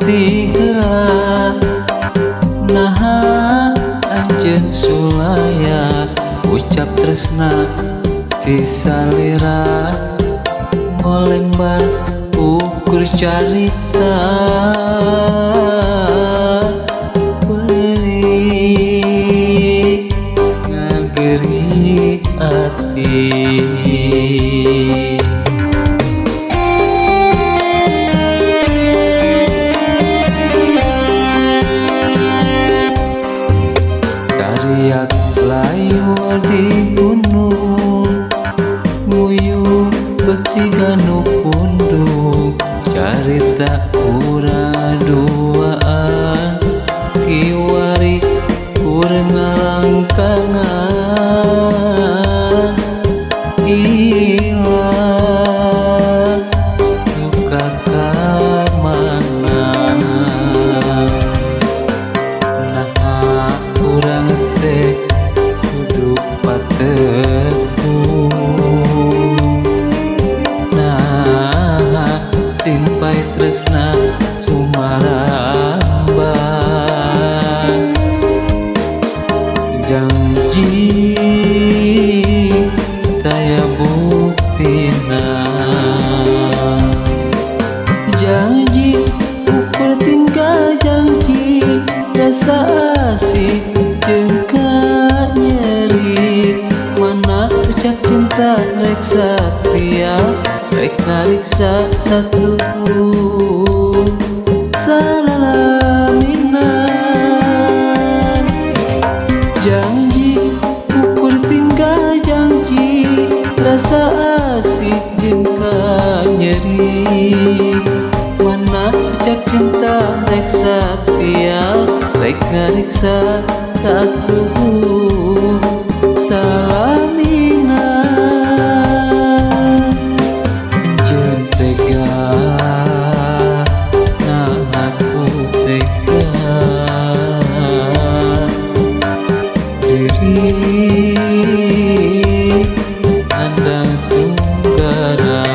bukti heula naha anjeun sulaya ucap tresna ti salira ngolembar ukur carita beri ngageri ati. Kariak layu di gunung nguyuh besiganu punduk carita urang duaan kiwari urang ngalangkangan ilang duka kamana nah urang teh kudu pateku simpai tresna sumarambang janji daya buktina janji ukur tinggal janji rasa asik jengka nyeri mana ucap cinta rek satria rek ngariksa satu salaminan janji ukur tinggal janji rasa asik jengka nyeri mana ucap cinta rek satria rek ngariksa satu salaminan anjeun tega nah aku tega diri andang tunggara.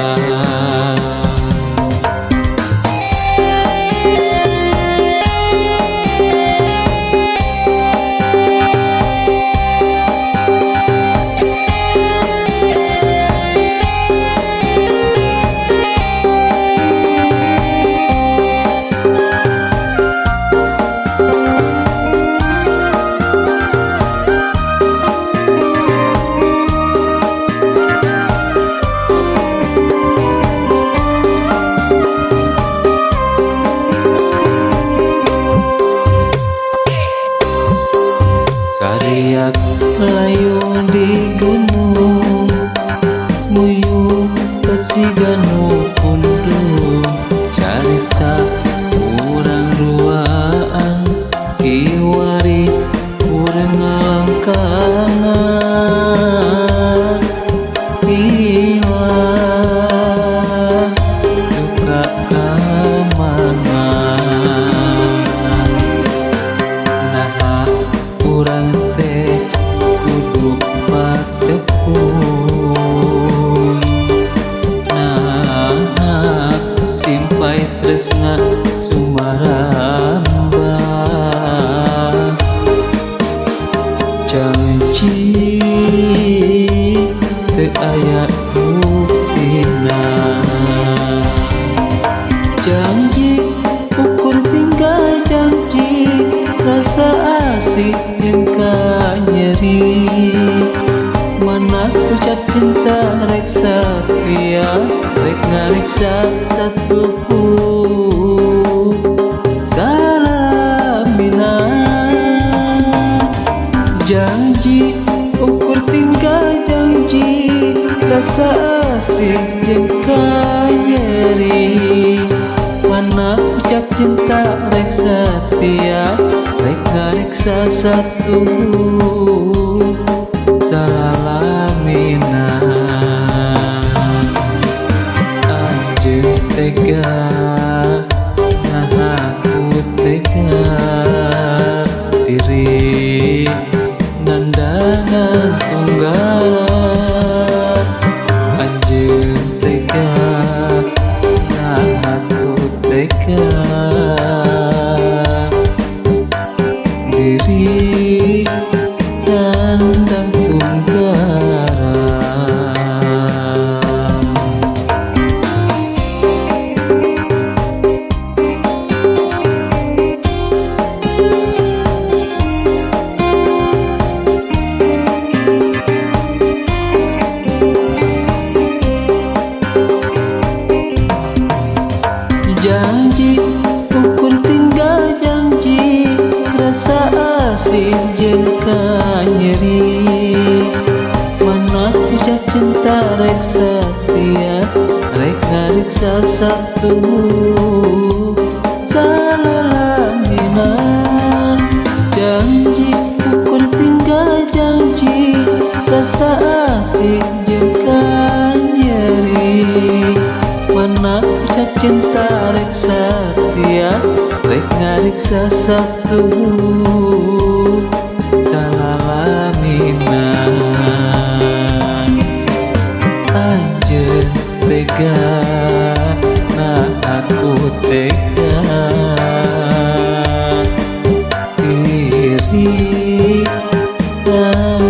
Kariak layu di gunung nguyuh besiganu pundung carita urang duaan kiwari urang ngalangkangan ilang duka kamana nah urang teh kudu patepun nah simpai tresna sumarambang janji teu aya buktina janji ukur tinggal janji rasa asik jengka nyeri mana ucap cinta rek satria rek ngariksa satu salaminan janji ukur tinggal janji rasa asik jengka nyeri mana ucap cinta rek satria rek ngariksa satu salaminan anjeun tega nah aku tega diri nandangan tunggara anjeun tega nah aku tega pukul tinggal janji, rasa asing jengka nyeri. Mana ucap cinta rek setia, rek ngariksa satu salah laminan. Janji pukul tinggal janji, rasa asing jengka nyeri. Mana ucap cinta rek setia, rek ngariksa satu salah laminan. Anjeun tega, nah aku tega, diri dan